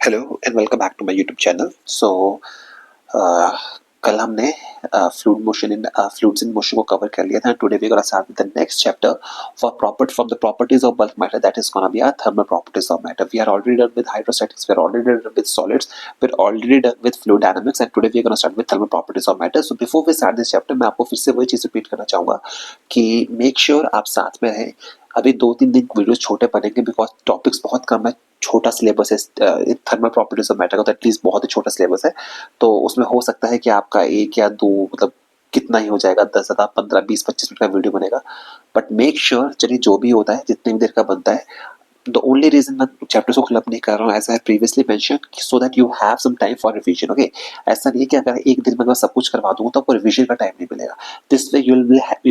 Hello and welcome back to my YouTube channel. कल हमने fluids in motion को cover कर लिया था। Today we gonna start with the next chapter from the properties of bulk matter, that is gonna be our thermal properties of matter. We are already done with hydrostatics, we are already done with solids, we are already done with fluid dynamics and today we gonna start with thermal properties of matter. So before we start this chapter मैं आपको फिर से वही चीज repeat करना चाहूंगा कि make sure आप साथ में रहें। अभी 2-3 दिन वीडियोस छोटे बनेंगे बिकॉज टॉपिक्स बहुत कम है, छोटा सिलेबस है। थर्मल प्रॉपर्टीज ऑफ मैटर का तो एटलीस्ट बहुत ही छोटा सिलेबस है, तो उसमें हो सकता है कि आपका 1 या 2 मतलब कितना ही हो जाएगा, 10 ज़्यादा 15 20 25 मिनट का वीडियो बनेगा। बट मेक श्योर चलिए जो भी होता है जितनी भी देर का बनता है, द ओनली रीजन मैं चैप्टर्स को क्लब नहीं कर रहा हूँ as I previously mention, so that you have some time for revision. Okay, ऐसा नहीं है कि अगर एक दिन में मैं सब कुछ करवा दूँ तो आपको रिवीजन का टाइम नहीं मिलेगा। This way you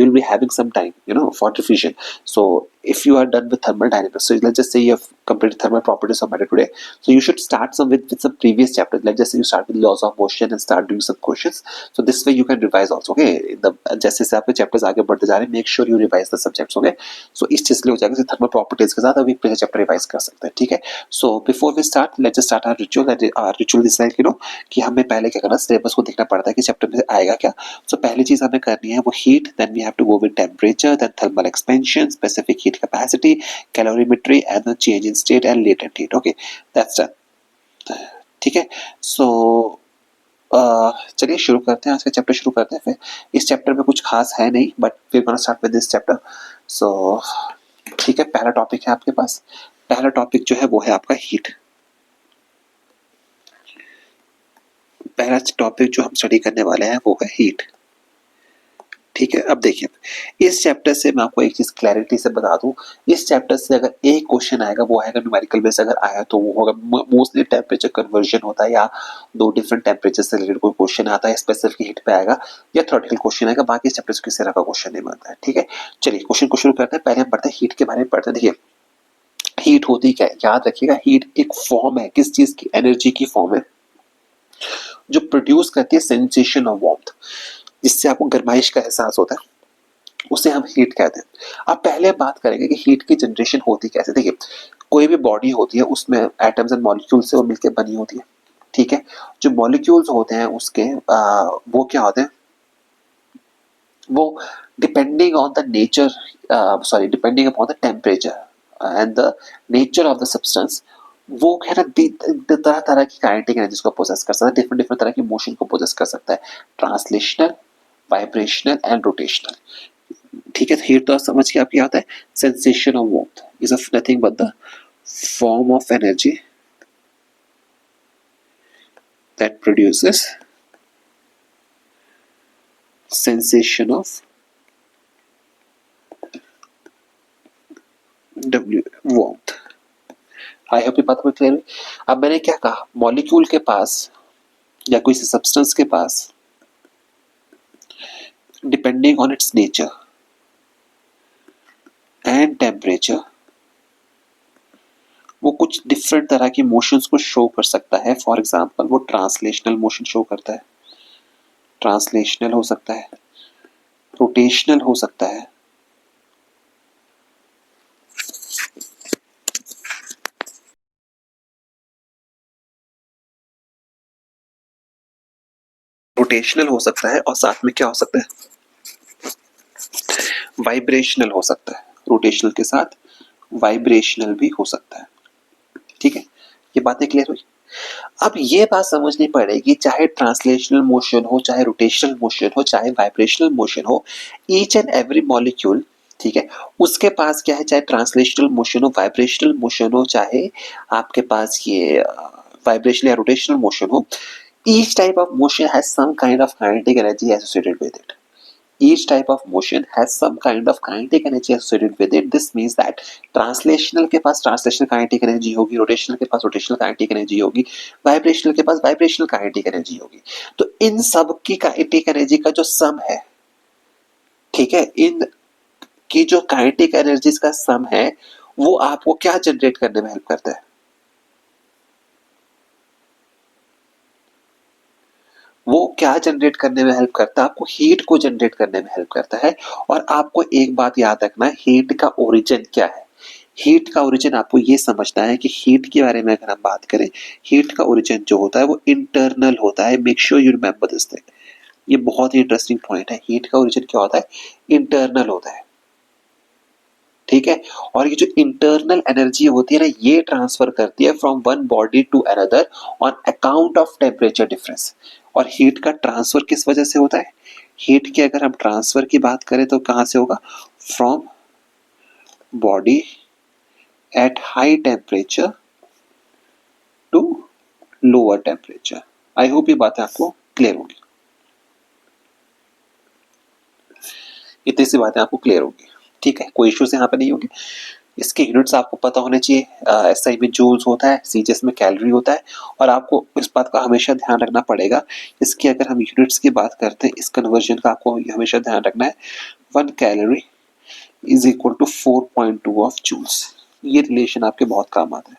will be having some time, for revision. So if you are done with thermal dynamics, so let's just say you have completed thermal properties of matter today, so you should start with some previous chapters. Let's just say you start with laws of motion and start doing some questions, so this way you can revise also. Okay, जैसे जैसे आपके chapters आगे बढ़ते जा रहे हैं, make sure you revise the subjects. Okay, so इस चीज के लिए हो जाएगा थर्मल प्रॉपर्टीज के साथ अभी पहले चैप्टर रिवाइज कर सकते हैं। ठीक है, so before we start let's just start our ritual is like कि हमें पहले क्या करना, सिलेबस को देखना पड़ता है कि चैप्टर में आएगा क्या। सो पहली चीज हमें करनी है वो heat, then we have to go with temperature, then thermal expansion, specific heat capacity, calorimetry and the change in state and latent heat. Okay, that's done. ठीक है, सो चलिए शुरू करते हैं, आज का चैप्टर शुरू करते हैं। फिर इस चैप्टर में कुछ खास है नहीं, but we gonna start with this chapter. So ठीक है, पहला टॉपिक है आपके पास। पहला टॉपिक जो है वो है आपका हीट। पहला टॉपिक जो हम स्टडी करने वाले हैं वो है हीट। ठीक है, अब देखिए इस चैप्टर से मैं आपको एक चीज क्लैरिटी से बता दूं, इस चैप्टर से अगर एक क्वेश्चन आएगा वो आएगा न्यूमेरिकल बेस। अगर आया तो वो होगा मोस्टली टेम्परेचर कन्वर्जन होता है, या 2 डिफरेंट टेम्परेचर से रिलेटेड कोई क्वेश्चन आता है, स्पेसिफिक हीट पे आएगा, या थ्योरेटिकल क्वेश्चन आएगा। बाकी इस चैप्टर से किसी तरह का क्वेश्चन नहीं बनता है। ठीक है, चलिए क्वेश्चन को शुरू करते हैं। पहले हम पढ़ते हैं हीट के बारे में पढ़ते हैं। देखिए हीट होती क्या है, याद रखिएगा हीट एक फॉर्म है, किस चीज की, एनर्जी की फॉर्म है जो प्रोड्यूस करती है सेंसेशन ऑफ वार्मथ, जिससे आपको गर्माइश का एहसास होता है, उसे हम हीट कहते हैं। अब पहले बात करेंगे कि हीट की जनरेशन होती कैसे। देखिए कोई भी बॉडी होती है उसमें एटम्स एंड मॉलिक्यूल्स से वो मिलकर बनी होती है। ठीक है, जो मॉलिक्यूल्स होते हैं उसके वो क्या होते हैं, वो depending on the nature, depending upon the temperature and the nature of the substance, वो है ना तरह तरह की काइनेटिक एनर्जी को पोजेस कर सकता है, डिफरेंट डिफरेंट तरह की मोशन को पोजेस कर सकता है, ट्रांसलेशनल, वाइब्रेशनल एंड रोटेशनल। ठीक है, हीट तो समझ के आप क्या होता है, sensation of warmth is of nothing but the form of energy that produces sensation of W warmth। I hope ये बात को क्लियर हुई। अब मैंने क्या कहा, मॉलिक्यूल के पास या कोई सब्सटेंस के पास depending on its nature and temperature वो कुछ डिफरेंट तरह की मोशंस को शो कर सकता है। फॉर एग्जांपल वो ट्रांसलेशनल मोशन शो करता है, ट्रांसलेशनल हो सकता है, रोटेशनल हो सकता है, रोटेशनल हो सकता है, और साथ में क्या हो सकता है, वाइब्रेशनल हो सकता है। रोटेशनल के साथ वाइब्रेशनल भी हो सकता है। ठीक है, ये बातें क्लियर हुई। अब ये बात समझनी पड़ेगी, चाहे ट्रांसलेशनल मोशन हो, चाहे रोटेशनल मोशन हो, चाहे वाइब्रेशनल मोशन हो, ईच एंड एवरी मॉलिक्यूल, ठीक है, उसके पास क्या है, चाहे ट्रांसलेशनल मोशन हो, वाइब्रेशनल मोशन हो, चाहे आपके पास ये वाइब्रेशनल या रोटेशनल मोशन हो, each type of motion has some kind of kinetic energy associated with it. Each type of motion has some kind of kinetic energy associated with it. This means that translational के पास translational kinetic energy होगी, rotational के पास rotational kinetic energy होगी, vibrational के पास vibrational kinetic energy होगी। तो इन सब की kinetic energy का जो सम है, ठीक है, इन की जो काइनेटिक एनर्जीज का सम है वो आपको क्या जनरेट करने में हेल्प करता है, वो क्या जनरेट करने में हेल्प करता है, आपको हीट को जनरेट करने में हेल्प करता है। और आपको एक बात याद रखना है, हीट का ओरिजिन क्या है, हीट का ओरिजिन आपको ये समझना है कि हीट के बारे में अगर हम बात करें, हीट का ओरिजिन जो होता है वो इंटरनल होता है। Make sure you remember this thing. ये बहुत ही इंटरेस्टिंग पॉइंट है। हीट का ओरिजिन क्या होता है? इंटरनल होता है। ठीक है। और ये जो इंटरनल एनर्जी होती है ना, ये ट्रांसफर करती है from one body to another on account of temperature difference. और हीट का ट्रांसफर किस वजह से होता है? हीट के अगर हम ट्रांसफर की बात करें तो कहां से होगा? From body at high temperature to lower temperature. I hope ये बातें आपको क्लियर होगी। इतनी सी बातें आपको क्लियर होगी। ठीक है, कोई इश्यूज यहाँ पे नहीं होगी। इसके यूनिट्स आपको पता होने चाहिए। एसआई में जूल्स होता है, सीजीएस में कैलोरी होता है। और आपको इस बात का हमेशा ध्यान रखना पड़ेगा, इसकी अगर हम यूनिट्स की बात करते हैं, इस कन्वर्जन का आपको हमेशा ध्यान रखना है। 1 calorie is equal to 4.2 of joules. ये रिलेशन आपके बहुत काम आता है।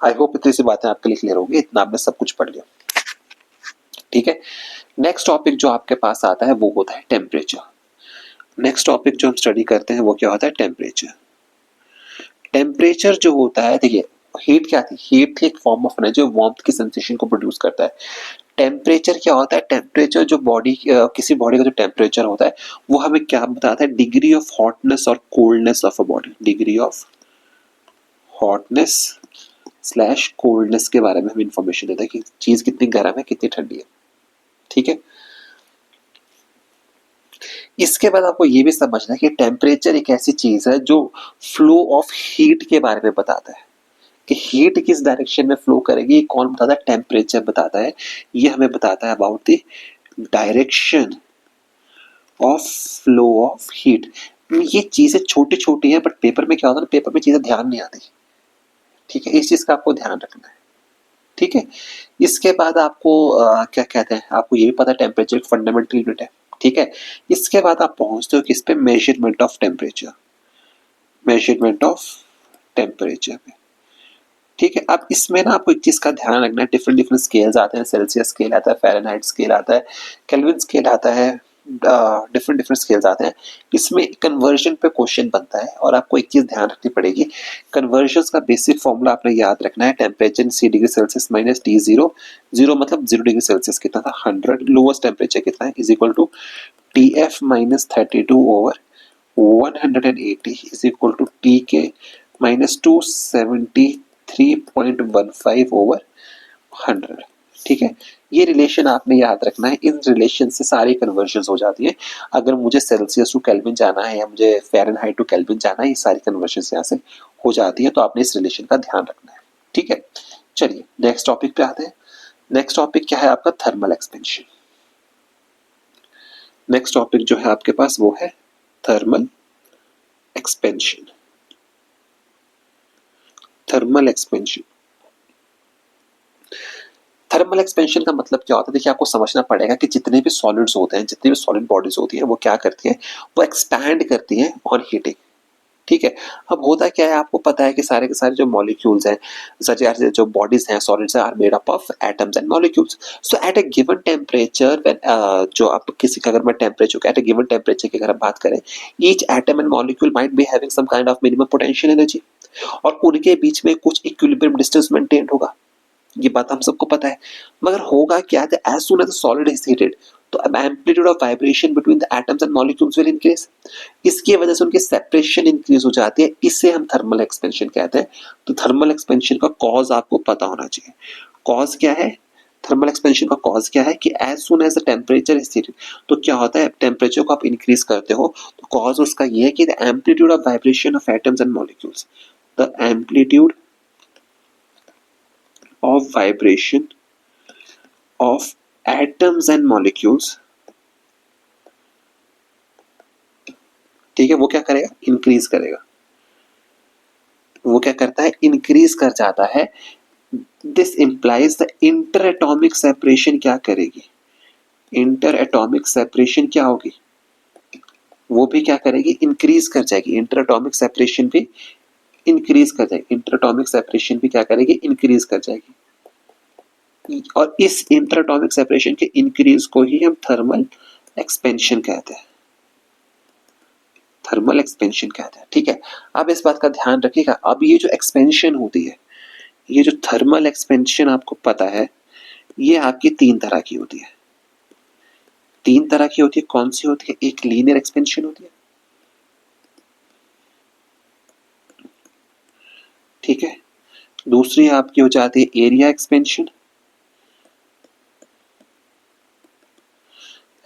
आई होप इतनी सी बातें आपके लिए क्लियर होगी। इतना आपने सब कुछ पढ़ लिया। ठीक है। नेक्स्ट टॉपिक जो आपके पास आता है वो होता है टेम्परेचर। नेक्स्ट टॉपिक जो हम स्टडी करते हैं वो क्या होता है? टेम्परेचर। टेम्परेचर जो होता है, देखिए हीट क्या थी? हीट थी एक फॉर्म ऑफ एनर्जी जो वार्मथ की सेंसेशन को प्रोड्यूस करता है। टेम्परेचर क्या होता है? टेम्परेचर जो बॉडी किसी बॉडी का जो टेम्परेचर होता है वो हमें क्या बताता है? डिग्री ऑफ हॉटनेस और coldness of a body. Degree of hotness slash coldness के बारे में हमें इंफॉर्मेशन देता है कि चीज कितनी गर्म है, कितनी ठंडी है। ठीक है। इसके बाद आपको ये भी समझना है कि टेम्परेचर एक ऐसी चीज है जो फ्लो ऑफ हीट के बारे में बताता है कि हीट किस डायरेक्शन में फ्लो करेगी। कौन बताता है? टेम्परेचर बताता है। ये हमें बताता है about the direction of flow of heat. ये चीजें छोटी छोटी हैं, बट पेपर में क्या होता है? पेपर में चीजें ध्यान नहीं आती। ठीक है, इस चीज का आपको ध्यान रखना है। ठीक है। इसके बाद आपको क्या कहते हैं, आपको ये भी पता है टेम्परेचर एक फंडामेंटल यूनिट है। ठीक है। इसके बाद आप पहुंचते हो किस पे? Measurement of temperature. Measurement of temperature पे। ठीक है। अब इसमें ना आपको एक चीज का ध्यान रखना है, डिफरेंट डिफरेंट स्केल्स आते हैं। सेल्सियस स्केल आता है, फ़ारेनहाइट स्केल आता है, केल्विन स्केल आता है, डिफरेंट डिफरेंट स्केल्स आते हैं। इसमें कन्वर्जन पे क्वेश्चन बनता है और आपको एक चीज ध्यान रखनी पड़ेगी। कन्वर्जन का बेसिक फॉर्मूला आपने याद रखना है। Temperature C degree Celsius minus T zero. Zero मतलब 0 डिग्री सेल्सियस कितना था? 100। लोवेस्ट टेम्परेचर कितना है? Is equal to T F minus 32 over 180 is equal to T K minus 273.15 over 100। ठीक है। ये रिलेशन आपने याद रखना है। इन रिलेशन से सारी कन्वर्जन हो जाती है। अगर मुझे सेल्सियस टू केल्विन जाना है या मुझे फ़ारेनहाइट टू केल्विन जाना है, ये सारी कन्वर्जन यहाँ से हो जाती है। तो आपने इस रिलेशन का ध्यान रखना है। ठीक है। चलिए नेक्स्ट टॉपिक पे आते हैं। नेक्स्ट टॉपिक क्या है आपका? Thermal expansion. नेक्स्ट टॉपिक जो है आपके पास वो है thermal expansion. Thermal expansion. Thermal expansion का मतलब क्या होता है? देखिए आपको समझना पड़ेगा कि जितने भी सॉलिड्स होते हैं, जितनी भी सॉलिड बॉडीज होती हैं, वो क्या करती हैं? वो एक्सपैंड करती हैं ऑन हीटिंग। ठीक है। अब होता क्या है, आपको पता है कि सारे के सारे जो मॉलिक्यूल्स हैं, सच यार जो बॉडीज हैं, सॉलिड्स हैं, are made up of atoms and molecules. So at a given temperature when जो आप किसी का अगर मैं टेम्परेचर का एट अ गिवन टेम्परेचर की अगर हम बात करें, each atom and molecule might be having some kind of minimum potential energy, और उनके बीच में कुछ इक्विलिब्रियम डिस्टेंस मेंटेन होगा। ये बात हम सबको पता है। मगर होगा क्या है? As soon as the solid is heated, तो amplitude of vibration between the atoms and molecules will increase. इसकी वजह से उनकी सेपरेशन इंक्रीज हो जाती है। इसे हम थर्मल एक्सपेंशन कहते हैं। तो थर्मल एक्सपेंशन का कॉज आपको पता होना चाहिए। कॉज क्या है? थर्मल एक्सपेंशन का कॉज क्या है कि as soon as the temperature is heated, तो क्या होता है? टेम्परेचर को आप इंक्रीज करते हो तो कॉज उसका ये है कि the amplitude of vibration of atoms and molecules, the amplitude of vibration of atoms and molecules, ठीक है, वो क्या करेगा? इंक्रीज करेगा। वो क्या करता है? इंक्रीज कर जाता है। This implies the inter atomic separation क्या करेगी? इंटर एटॉमिक सेपरेशन क्या होगी? वो भी क्या करेगी? इंक्रीज कर जाएगी। इंटर एटॉमिक सेपरेशन भी इंक्रीज कर जाएगी। इंटर एटॉमिक सेपरेशन भी क्या करेगी? इंक्रीज कर जाएगी। और इस इंटर एटॉमिक सेपरेशन के इंक्रीज को ही हम थर्मल एक्सपेंशन कहते हैं। थर्मल एक्सपेंशन कहते हैं। ठीक है, अब इस बात का ध्यान रखिएगा। अब ये जो एक्सपेंशन होती है, ये जो थर्मल एक्सपेंशन आपको पता है, ये आपकी 3 तरह की होती है। 3 तरह की होती है। कौन सी होती है? एक लीनियर एक्सपेंशन होती है, ठीक है। दूसरी आपकी हो जाती है एरिया एक्सपेंशन,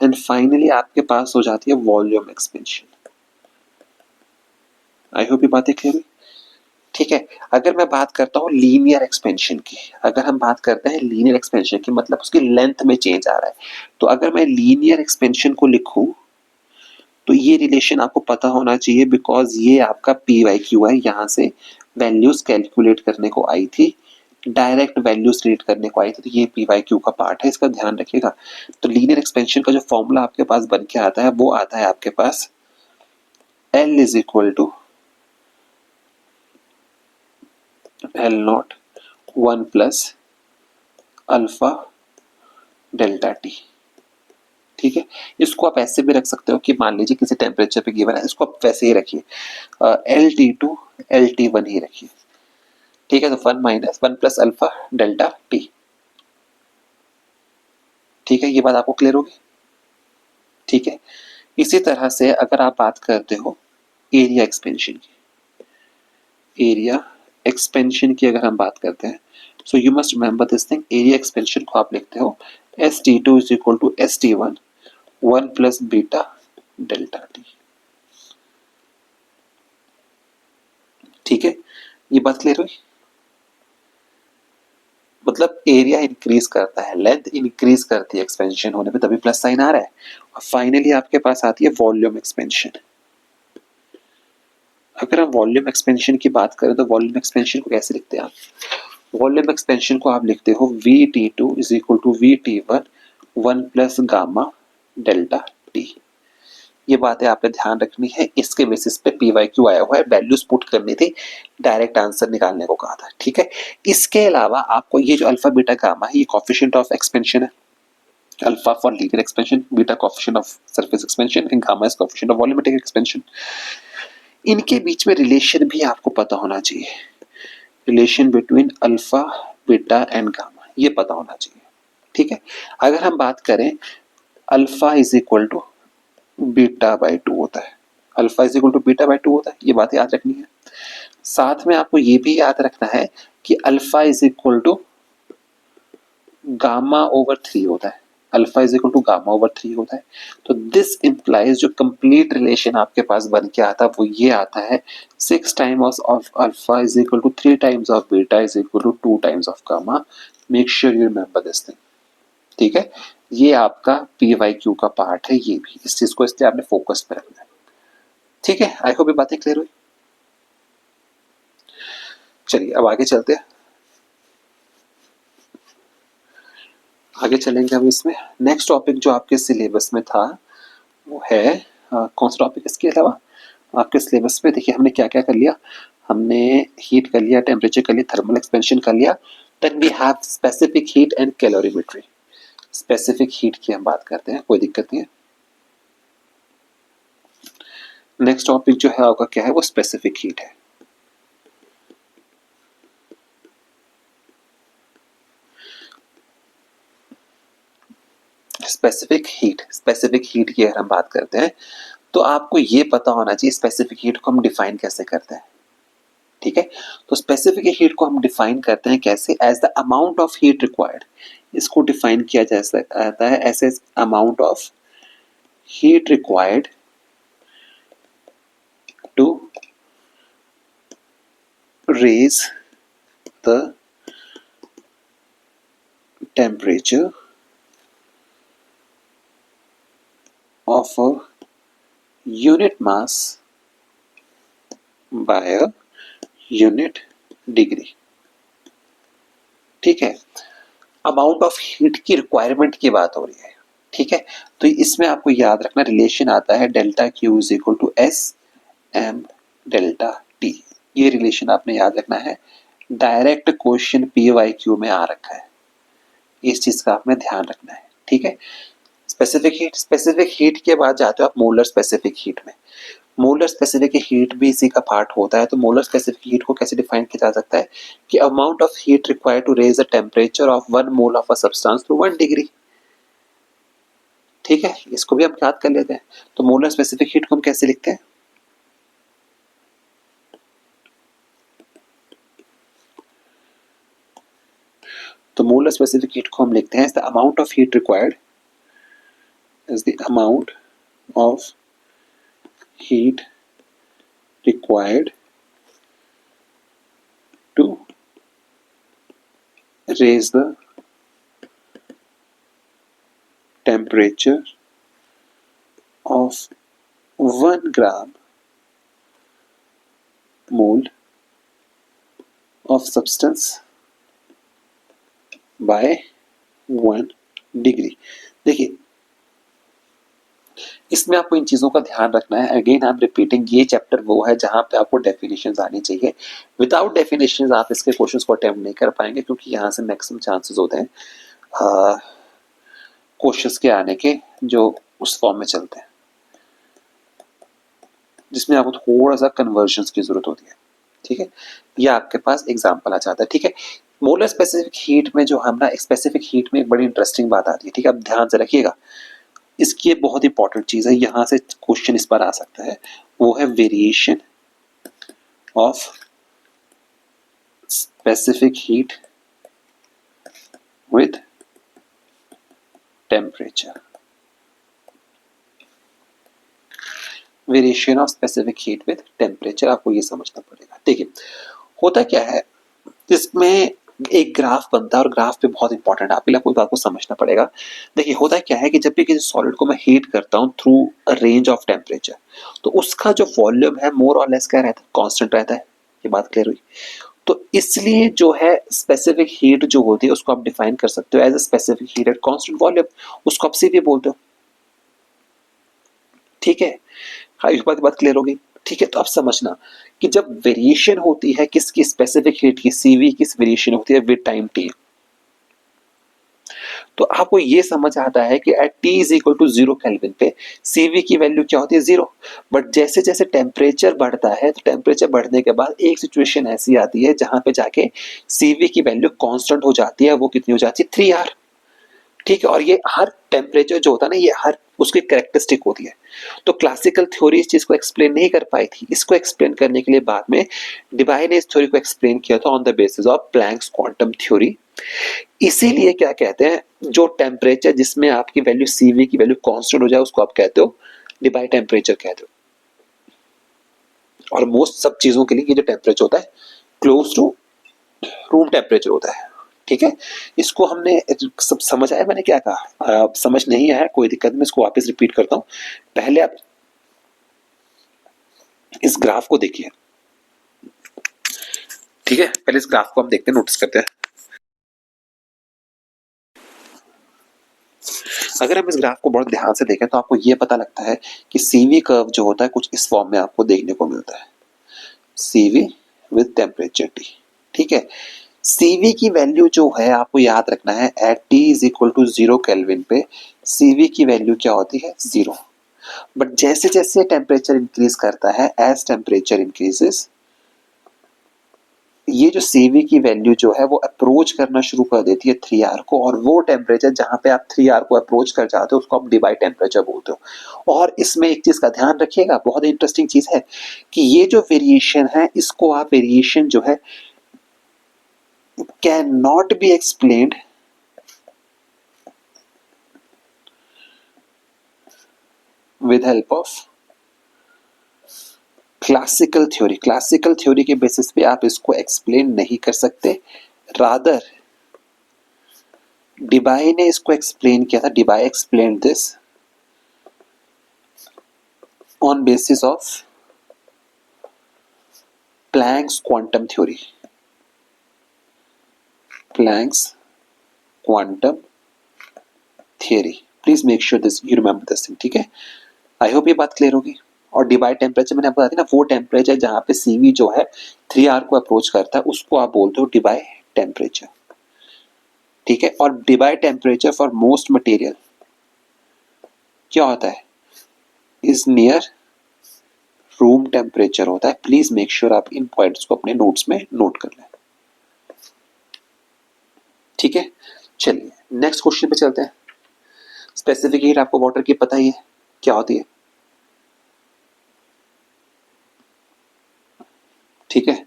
एंड फाइनली आपके पास हो जाती है वॉल्यूम एक्सपेंशन। आई होप ये बातें क्लियर हुई। ठीक है, अगर मैं बात करता हूँ लीनियर एक्सपेंशन की, अगर हम बात करते हैं लीनियर एक्सपेंशन की, मतलब उसकी लेंथ में चेंज आ रहा है, तो अगर मैं लीनियर एक्सपेंशन को लिखूं तो ये रिलेशन आपको पता होना चाहिए, बिकॉज ये आपका पी वाई क्यू है। यहां से वैल्यूज कैलकुलेट करने को आई थी, डायरेक्ट वैल्यूज रीड करने को आई थी, तो ये पी वाई क्यू का पार्ट है, इसका ध्यान रखिएगा। तो लीनियर एक्सपेंशन का जो फॉर्मूला आपके पास बन के आता है, वो आता है आपके पास L is equal to L naught 1 plus alpha delta T. ठीक है, इसको आप ऐसे भी रख सकते हो कि मान लीजिए किसी टेम्परेचर पे गिवन है, इसको आप वैसे ही रखिए, L T two L T one ही रखिए। ठीक है, तो 1 minus 1 plus alpha delta T. ठीक है, ये बात आपको क्लियर होगी। ठीक है, इसी तरह से अगर आप बात करते हो एरिया एक्सपेंशन की, एरिया एक्सपेंशन की अगर हम बात करते हैं, so you must remember this thing. Area expansion को आप लिखते हो S T two is equal to S T one 1 plus beta delta T. ठीक है, ये बात क्लियर हुई। मतलब एरिया इंक्रीज करता है, लेंथ इंक्रीज करती है एक्सपेंशन होने पे, तभी प्लस साइन आ रहा है। और फाइनली आपके पास आती है वॉल्यूम एक्सपेंशन। अगर हम वॉल्यूम एक्सपेंशन की बात करें तो वॉल्यूम एक्सपेंशन को कैसे लिखते हैं आप? वॉल्यूम एक्सपेंशन को आप लिखते हो V T two is equal to V T one 1 plus gamma delta T. ये बातें आपने ध्यान रखनी है, इसके बेसिस पे पी वाई क्यू आया हुआ है, वैल्यूज पुट करनी थी, डायरेक्ट आंसर निकालने को कहा था। ठीक है, इसके अलावा आपको ये जो अल्फा बीटा गामा है, ये कोफिशिएंट ऑफ एक्सपेंशन है। Alpha for linear expansion, beta coefficient of surface expansion, and gamma is coefficient of volumetric expansion. इनके बीच में रिलेशन भी आपको पता होना चाहिए, relation between alpha beta and gamma, ये पता होना चाहिए। ठीक है, अगर हम बात करें alpha is equal to beta by two होता है, alpha is equal to beta by two होता है, ये बात याद रखनी है। साथ में आपको ये भी याद रखना है कि alpha is equal to gamma over 3 होता है, alpha is equal to gamma over 3 होता है। तो दिस इंप्लाइज जो कंप्लीट रिलेशन आपके पास बन के आता है वो ये आता है 6 times of alpha is equal to 3 times of beta is equal to 2 times of gamma. Make sure you remember this thing. ठीक है, ये आपका पी वाई क्यू का पार्ट है, ये भी इस चीज को इसलिए आपने फोकस पे रखना है। ठीक है, आई होप ये बातें क्लियर हुई। चलिए अब आगे चलते हैं, आगे चलेंगे हम इसमें। नेक्स्ट टॉपिक जो आपके सिलेबस में था वो है कौन सा टॉपिक? इसके अलावा आपके सिलेबस में देखिए हमने क्या क्या कर लिया। हमने हीट कर लिया, टेम्परेचर कर लिया, थर्मल एक्सपेंशन कर लिया, then we have specific heat and calorimetry. Specific heat की हम बात करते हैं, कोई दिक्कत नहीं है। नेक्स्ट टॉपिक जो है आपका क्या है? वो स्पेसिफिक हीट है। स्पेसिफिक हीट की अगर हम बात करते हैं तो आपको ये पता होना चाहिए स्पेसिफिक हीट को हम डिफाइन कैसे करते हैं। ठीक है, तो स्पेसिफिक हीट को हम डिफाइन करते हैं कैसे? As the amount of heat required. इसको डिफाइन किया जाता है ऐसे amount of heat required to raise the temperature of a unit mass by a unit degree। ठीक है, अमाउंट ऑफ हीट की रिक्वायरमेंट की बात हो रही है। ठीक है, तो इसमें आपको याद रखना रिलेशन आता है delta Q is equal to S M delta T. ये रिलेशन आपने याद रखना है, direct question P Y Q में आ रखा है, इस चीज का आपने ध्यान रखना है। ठीक है, स्पेसिफिक हीट के बाद जाते हो आप मोलर स्पेसिफिक हीट में। मोलर स्पेसिफिक हीट भी इसी का पार्ट होता है। तो मोलर स्पेसिफिक हीट को कैसे डिफाइन किया जा सकता है कि amount of heat required to raise the temperature of 1 mole of a substance to 1 degree. ठीक है, इसको भी हम याद कर लेते हैं। तो मोलर स्पेसिफिक हीट को हम कैसे लिखते हैं? तो मोलर स्पेसिफिक हीट को हम लिखते हैं the amount of heat required is the amount of heat required to raise the temperature of 1 gram mole of substance by 1 degree. देखिए, इसमें आपको इन चीजों का ध्यान रखना है। अगेन आई एम रिपीटिंग, ये चैप्टर वो है जहां पे आपको डेफिनेशंस आनी चाहिए। विदाउट डेफिनेशंस आप इसके क्वेश्चंस को अटेम्प्ट नहीं कर पाएंगे, क्योंकि यहाँ से मैक्सिमम चांसेस होते हैं क्वेश्चंस के आने के जो उस फॉर्म में चलते हैं, जिसमें आपको थोड़ा सा कन्वर्जन्स की जरूरत होती है। ठीक है, ये आपके पास एग्जाम्पल आ जाता है। ठीक है, मोलर स्पेसिफिक हीट में जो हम ना स्पेसिफिक हीट में एक बड़ी इंटरेस्टिंग बात आती है। ठीक है, अब ध्यान से रखिएगा, इसकी एक बहुत इंपॉर्टेंट चीज है, यहां से क्वेश्चन इस पर आ सकता है, वो है variation of specific heat with temperature. Variation of specific heat with temperature, आपको ये समझना पड़ेगा। देखिए, होता क्या है, इसमें एक ग्राफ बनता है और ग्राफ पे बहुत इंपॉर्टेंट है, आपके लिए कोई बात को समझना पड़ेगा। देखिए, होता क्या है कि जब भी किसी सॉलिड को मैं हीट करता हूं through a range of temperature, तो उसका जो वॉल्यूम है मोर और लेस क्या रहता है, कांस्टेंट रहता है। ये बात क्लियर हुई? तो इसलिए जो है स्पेसिफिक हीट जो होती है उसको आप डिफाइन कर सकते हो as a specific heat at constant volume, उसको आप सीवी बोलते हो। ठीक है, हाँ, इस बात क्लियर होगी? ठीक है, तो आप समझना कि जब वेरिएशन होती है किसकी, स्पेसिफिक हीट की, सीवी की वेरिएशन होती है विद टाइम टी, तो आपको ये समझ आता है कि at T is equal to 0 kelvin पे सीवी की वैल्यू क्या होती है, 0। बट जैसे जैसे टेम्परेचर बढ़ता है, तो टेम्परेचर बढ़ने के बाद एक सिचुएशन ऐसी आती है जहां पे जाके सीवी की वैल्यू कांस्टेंट हो जाती है। वो कितनी हो जाती है, 3R। ठीक है, और ये हर टेम्परेचर जो होता है ना, ये हर उसकी कैरेक्टरिस्टिक होती है। तो क्लासिकल थ्योरी इस चीज को एक्सप्लेन नहीं कर पाई थी। इसको एक्सप्लेन करने के लिए बाद में डिबाय ने इस थ्योरी को एक्सप्लेन किया था on the basis of Planck's quantum theory. इसीलिए क्या कहते हैं, जो टेम्परेचर जिसमें आपकी वैल्यू सीवी की वैल्यू कांस्टेंट हो जाए उसको आप कहते हो डिबाय टेम्परेचर कहते हो। और मोस्ट सब चीजों के लिए ये जो टेम्परेचर होता है क्लोज टू रूम टेम्परेचर होता है। ठीक है, इसको हमने सब समझ आया, मैंने क्या कहा? समझ नहीं आया कोई दिक्कत नहीं, इसको वापस रिपीट करता हूं। पहले आप इस ग्राफ को देखिए। ठीक है, पहले इस ग्राफ को हम देखते हैं, नोटिस करते हैं। अगर हम इस ग्राफ को बहुत ध्यान से देखें तो आपको यह पता लगता है कि सीवी कर्व जो होता है कुछ इस फॉर्म में आपको देखने को मिलता है, सीवी विद टेम्परेचर टी। ठीक है, सीवी की वैल्यू जो है आपको याद रखना है, at T is equal to 0 kelvin पे सीवी की वैल्यू क्या होती है, 0। बट जैसे जैसे टेम्परेचर इंक्रीज करता है, एज टेम्परेचर इंक्रीजेस, ये जो सीवी की वैल्यू जो है वो अप्रोच करना शुरू कर देती है 3R को, और वो टेम्परेचर जहां पे आप 3R को अप्रोच कर जाते हो उसको आप डिबाई टेम्परेचर बोलते हो। और इसमें एक चीज का ध्यान रखिएगा, बहुत इंटरेस्टिंग चीज है कि ये जो वेरिएशन है इसको आप वेरिएशन जो है can not be explained with help of classical theory. Classical theory के बेसिस पे आप इसको एक्सप्लेन नहीं कर सकते, रादर डिबाई ने इसको एक्सप्लेन किया था। Debye explain this on basis of Planck's quantum theory, Planck's quantum theory. Please make sure this you remember this thing. ठीक है, आई होप ये बात क्लियर होगी। और डिबाई टेम्परेचर मैंने आपको बताया ना, वो टेम्परेचर जहां पे सीवी जो है 3R को अप्रोच करता है उसको आप बोलते हो डिबाई टेम्परेचर। ठीक है, और Debye temperature for most material क्या होता है, इज नियर रूम टेम्परेचर होता है। प्लीज मेक श्योर आप इन पॉइंट्स को अपने नोट्स में नोट कर लें। ठीक है, चलिए नेक्स्ट क्वेश्चन पे चलते हैं। स्पेसिफिक हीट आपको वाटर की पता ही है क्या होती है, ठीक है।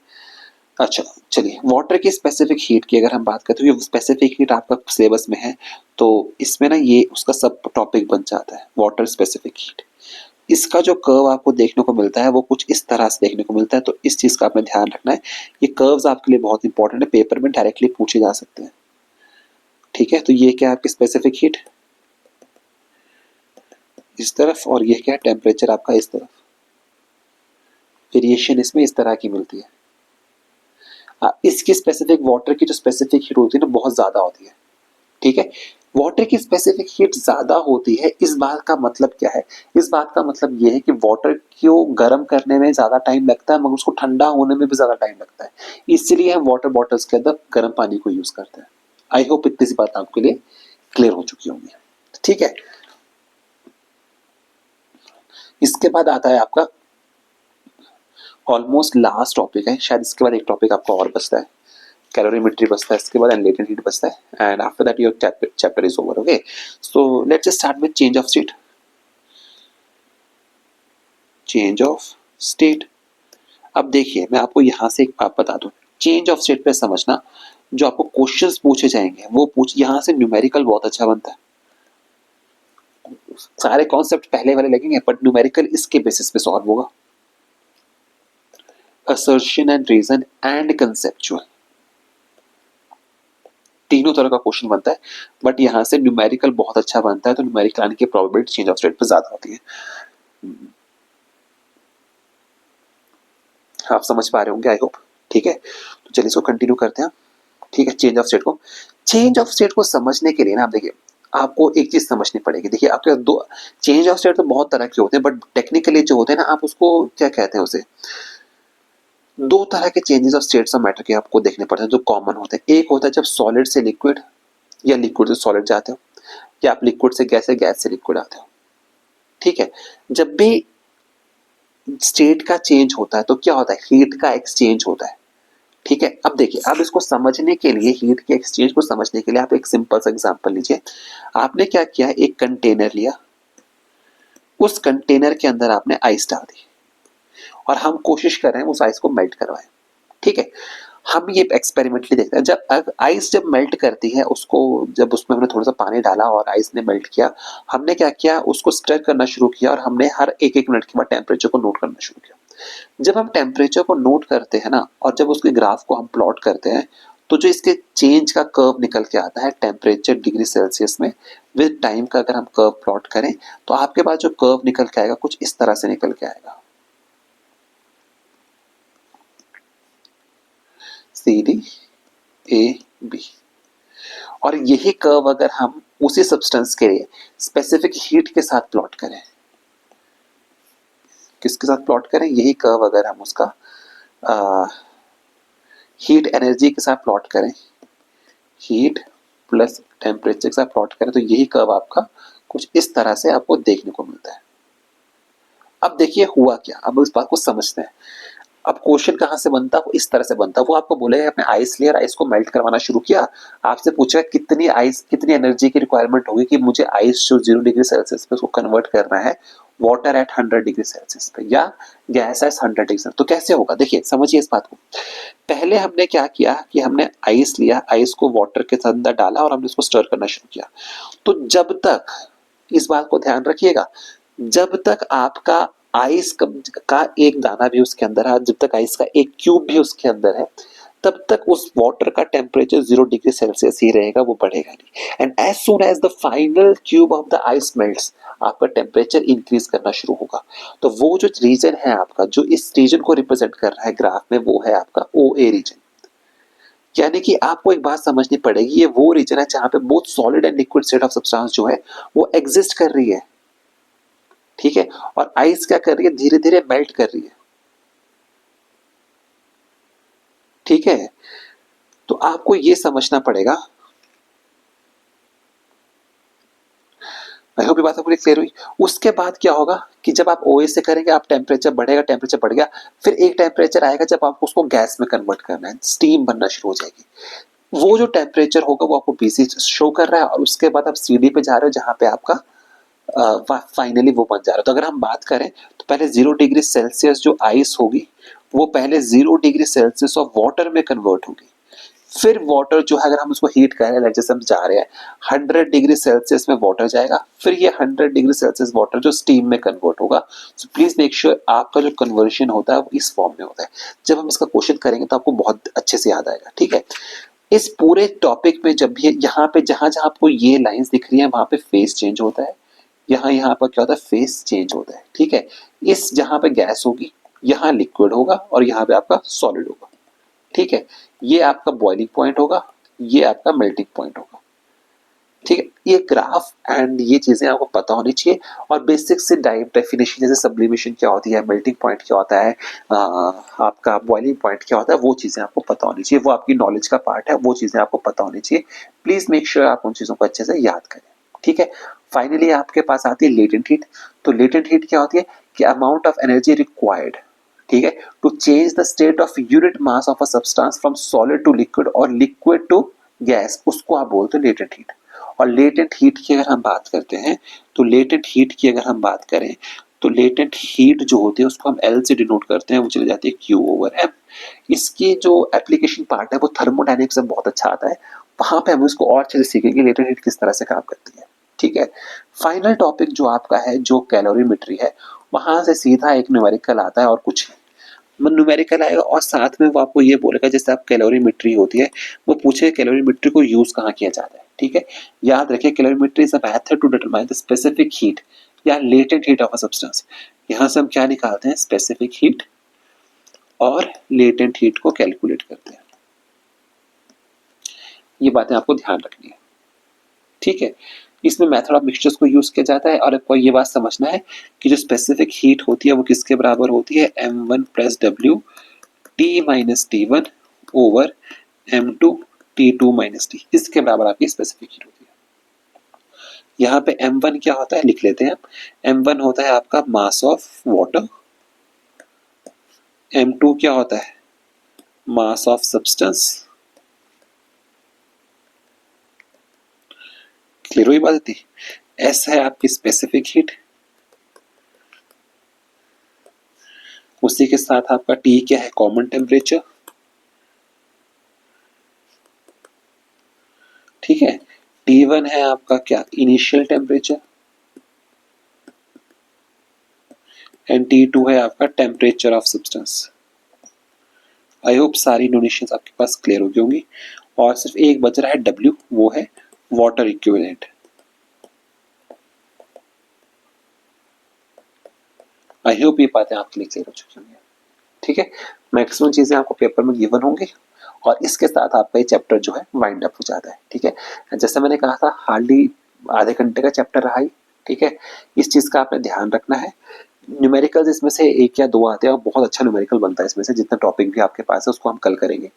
अच्छा चलिए, वाटर की स्पेसिफिक हीट की अगर हम बात करते हैं, स्पेसिफिक हीट आपका सिलेबस में है तो इसमें ना ये उसका सब टॉपिक बन जाता है, वाटर स्पेसिफिक हीट। इसका जो कर्व आपको देखने को मिलता है वो कुछ इस तरह से देखने को मिलता है, तो इस चीज का आपने ध्यान रखना है। ये कर्व्स आपके लिए बहुत इंपॉर्टेंट है, पेपर में डायरेक्टली पूछे जा सकते हैं। ठीक है, तो ये क्या है आपकी स्पेसिफिक हीट इस तरफ, और ये क्या है टेम्परेचर आपका इस तरफ। वेरिएशन इसमें इस तरह की मिलती है। इसकी स्पेसिफिक वाटर की जो स्पेसिफिक हीट होती है ना बहुत ज्यादा होती है। ठीक है, वाटर की स्पेसिफिक हीट ज्यादा होती है, इस बात का मतलब क्या है? इस बात का मतलब ये है कि वाटर को गर्म करने में ज्यादा टाइम लगता है मगर उसको ठंडा होने में भी ज्यादा टाइम लगता है, इसलिए हम वाटर बॉटल्स के अंदर गर्म पानी को यूज करते हैं। आई होप इतनी सी बात आपके लिए क्लियर हो चुकी होंगी। ठीक है, इसके बाद आता है आपका ऑलमोस्ट लास्ट टॉपिक है, शायद इसके बाद एक टॉपिक आपका और बचता है, कैलोरीमेट्री बचता है, इसके बाद एंड लेटेंट हीट बचता है, and after that your chapter is over. Okay, so let's just start with change of state. Change of state, अब देखिए मैं आपको यहां से एक बात बता दूं, चेंज ऑफ स्टेट पे समझना, जो आपको क्वेश्चंस पूछे जाएंगे वो यहां से न्यूमेरिकल बहुत अच्छा बनता है। सारे कॉन्सेप्ट पहले वाले लगेंगे बट न्यूमेरिकल इसके बेसिस पे सॉल्व होगा। Assertion and reason and conceptual, तीनों तरह का क्वेश्चन बनता है, बट यहाँ से न्यूमेरिकल बहुत अच्छा बनता है, तो न्यूमेरिकल आने की प्रोबेबिलिटी चेंज ऑफ स्टेट पे ज्यादा होती है। आप समझ पा रहे होंगे आई होप। ठीक है, तो चलिए इसको कंटिन्यू करते हैं। ठीक है, चेंज ऑफ स्टेट को समझने के लिए ना आप देखिए, आपको एक चीज समझनी पड़ेगी। देखिए आपके दो चेंज ऑफ स्टेट तो बहुत तरह के होते हैं, बट टेक्निकली जो होते हैं ना, आप उसको क्या कहते हैं, उसे दो तरह के changes of states of matter के आपको देखने पड़ते हैं जो कॉमन होते हैं। एक होता है जब सॉलिड से लिक्विड या लिक्विड से सॉलिड जाते हो, या आप लिक्विड से गैस या गैस से लिक्विड आते हो। ठीक है, जब भी स्टेट का चेंज होता है तो क्या होता है, हीट का एक्सचेंज होता है। ठीक है, अब देखिए, अब इसको समझने के लिए, हीट के एक्सचेंज को समझने के लिए आप एक सिंपल सा एग्जांपल लीजिए। आपने क्या किया, एक कंटेनर लिया, उस कंटेनर के अंदर आपने आइस डाल दी और हम कोशिश कर रहे हैं उस आइस को मेल्ट करवाएं। ठीक है, हम ये एक्सपेरिमेंटली देखते हैं, जब आइस जब मेल्ट करती है उसको, जब उसमें हमने थोड़ा सा पानी डाला और आइस ने मेल्ट किया, हमने क्या किया, उसको स्टर करना शुरू किया और हमने हर एक एक मिनट के बाद टेम्परेचर को नोट करना शुरू किया। जब हम टेम्परेचर को नोट करते हैं ना, और जब उसके ग्राफ को हम प्लॉट करते हैं, तो जो इसके चेंज का कर्व निकल के आता है टेम्परेचर डिग्री सेल्सियस में विद टाइम का, अगर हम कर्व प्लॉट करें तो आपके पास जो कर्व निकल के आएगा कुछ इस तरह से निकल के आएगा, सी डी ए बी। और यही कर्व अगर हम उसी सब्सटेंस के लिए स्पेसिफिक हीट के साथ प्लॉट करें, किसके साथ प्लॉट करें, यही कर्व अगर हम उसका हीट एनर्जी के साथ प्लॉट करें, हीट प्लस टेम्परेचर के साथ प्लॉट करें, तो यही कर्व आपका कुछ इस तरह से आपको देखने को मिलता है। अब देखिए हुआ क्या, अब इस बात को समझते हैं। अब क्वेश्चन कहाँ से बनता है, वो इस तरह से बनता है, वो आपको बोलेगा आपने आइस लिया, आइस को मेल्ट करवाना शुरू किया, आपसे पूछेगा कितनी आइस, कितनी एनर्जी की रिक्वायरमेंट होगी कि मुझे आइस जो 0 डिग्री सेल्सियस पे उसको कन्वर्ट करना है वाटर एट 100 डिग्री सेल्सियस पे, या गैस एट 100 डिग्री सेल्सियस। तो कैसे होगा, देखिए समझिए इस बात को। पहले हमने क्या किया कि हमने आइस लिया, आइस को वाटर के अंदर डाला और हमने उसको स्टर करना शुरू किया। तो जब तक, इस बात को ध्यान रखिएगा, जब तक आपका आइस का एक दाना भी उसके अंदर है, जब तक आइस का एक क्यूब भी उसके अंदर है, तब तक उस वाटर का टेम्परेचर 0 डिग्री सेल्सियस ही रहेगा, वो बढ़ेगा नहीं। And as soon as the final cube of the ice melts, आपका टेम्परेचर इंक्रीज करना शुरू होगा। तो वो जो रीजन है आपका, जो इस रीजन को रिप्रेजेंट कर रहा है ग्राफ में, वो है आपका ओ ए रीजन। यानी कि आपको एक बात समझनी पड़ेगी, ये वो रीजन है जहां पे both solid and liquid state of substance जो है वो एग्जिस्ट कर रही है। ठीक है, और आइस क्या कर रही है, धीरे धीरे मेल्ट कर रही है। ठीक है, तो आपको ये समझना पड़ेगा। आई होप ये बात बात पूरी क्लियर हुई। उसके बाद क्या होगा कि जब आप OA से करेंगे, आप टेम्परेचर बढ़ेगा, टेम्परेचर बढ़ गया, फिर एक टेम्परेचर आएगा जब आपको उसको गैस में कन्वर्ट करना है, स्टीम बनना शुरू हो जाएगी। वो जो टेम्परेचर होगा वो आपको BC शो कर रहा है, और उसके बाद आप CD पे जा रहे हो जहाँ पे आपका फाइनली वो बन जा रहा है। तो अगर हम बात करें तो पहले 0 डिग्री सेल्सियस जो आइस होगी वो पहले 0 डिग्री सेल्सियस ऑफ वाटर में कन्वर्ट होगी। फिर वाटर जो है अगर हम उसको हीट करें, लाइक जैसे हम जा रहे हैं 100 डिग्री सेल्सियस में वाटर जाएगा, फिर ये 100 डिग्री सेल्सियस वाटर जो स्टीम में कन्वर्ट होगा। सो प्लीज मेक श्योर आपका जो कन्वर्शन होता है वो इस फॉर्म में होता है। जब हम इसका क्वेश्चन करेंगे तो आपको बहुत अच्छे से याद आएगा, ठीक है। इस पूरे टॉपिक में जब भी यहाँ पे जहां जहां आपको ये लाइंस दिख रही है वहां पे फेस चेंज होता है, यहाँ पर क्या होता है, फेस चेंज होता है, ठीक है। इस जहां पे गैस होगी यहाँ लिक्विड होगा और यहाँ पे आपका सॉलिड होगा, ठीक है। ये आपका बॉइलिंग पॉइंट होगा, ये आपका मेल्टिंग पॉइंट होगा, ठीक है। ये ग्राफ एंड ये चीजें आपको पता होनी चाहिए। और बेसिक से डेफिनेशन जैसे सब्लिमेशन क्या होती है, मेल्टिंग पॉइंट क्या होता है, आपका बॉइलिंग पॉइंट क्या होता है, वो चीजें आपको पता होनी चाहिए। वो आपकी नॉलेज का पार्ट है, वो चीजें आपको पता होनी चाहिए। प्लीज मेक श्योर आप उन चीजों को अच्छे से याद करें, ठीक है। फाइनली आपके पास आती है लेटेंट हीट। तो लेटेंट हीट क्या होती है कि अमाउंट ऑफ एनर्जी रिक्वायर्ड, ठीक है, to change the state of unit mass of a substance from solid to liquid और लिक्विड टू गैस, उसको आप बोलते हैं लेटेंट हीट। और लेटेंट हीट की अगर हम बात करते हैं तो लेटेंट हीट की अगर हम बात करें तो लेटेंट हीट जो होती है उसको हम L से डिनोट करते हैं, वो चली जाती है Q/M। इसकी जो एप्लीकेशन पार्ट है वो थर्मोडायनेमिक्स से बहुत अच्छा आता है, वहां पे हम इसको और अच्छे से सीखेंगे लेटेंट हीट किस तरह से काम करती है, ठीक है। फाइनल टॉपिक जो आपका है जो कैलोरीमेट्री है, वहां से सीधा एक न्यूमेरिकल आता है और कुछ न्यूमेरिकल आएगा और साथ में वो आपको ये बोलेगा जैसे आप कैलोरीमेट्री होती है वो पूछे कैलोरीमेट्री को यूज कहाँ किया जाता है, ठीक है। याद रखिए calorimetry is a method to determine the specific heat या latent heat of a substance. यहाँ से हम क्या निकालते हैं, स्पेसिफिक हीट और लेटेंट हीट को कैलकुलेट करते हैं। ये बातें आपको ध्यान रखनी है, ठीक है। इसमें मेथड ऑफ मिक्सचर्स को यूज किया जाता है और आपको ये बात समझना है कि जो स्पेसिफिक हीट होती है वो किसके बराबर होती है, M1 + W T-T1 over M2 T2 - T, इसके बराबर आपकी स्पेसिफिक हीट होती है। यहाँ पे M1 क्या होता है लिख लेते हैं। M1 होता है आपका मास ऑफ वाटर, M2 क्या होता है, मास ऑफ सब्सटेंस। क्लियर हुई बात थी। S है आपकी स्पेसिफिक हीट, उसी के साथ आपका T क्या है, कॉमन टेम्परेचर, ठीक है। T1 है आपका क्या, इनिशियल टेम्परेचर, एंड T2 है आपका temperature of substance. I hope सारी डोनेशंस आपके पास क्लियर हो गई होंगी और सिर्फ एक बच रहा है W, वो है वाटर इक्विवेलेंट। आई होप ये बातें आपके लिए क्लियर हो चुकी होंगी, ठीक है। मैक्सिमम चीजें आपको पेपर में गिवन होंगी और इसके साथ आपका ये चैप्टर जो है वाइंड अप हो जाता है, ठीक है। जैसे मैंने कहा था हार्डली आधे घंटे का चैप्टर रहा ही, ठीक है। इस चीज का आपने ध्यान रखना है। न्यूमेरिकल्स इसमें से 1 या 2 आते हैं और बहुत अच्छा न्यूमेरिकल बनता है इसमें से। जितना टॉपिक भी आपके पास है उसको हम कल करेंगे।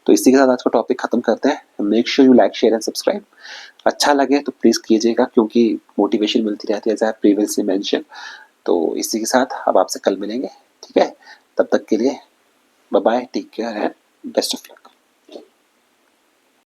तो इसी के साथ आज का टॉपिक खत्म करते हैं। Make sure you like, share and subscribe. अच्छा लगे तो प्लीज कीजिएगा क्योंकि मोटिवेशन मिलती रहती है, एज आई प्रीवियसली मेंशन। तो इसी के साथ अब आपसे कल मिलेंगे, ठीक है। तब तक के लिए bye bye, take care and best of luck.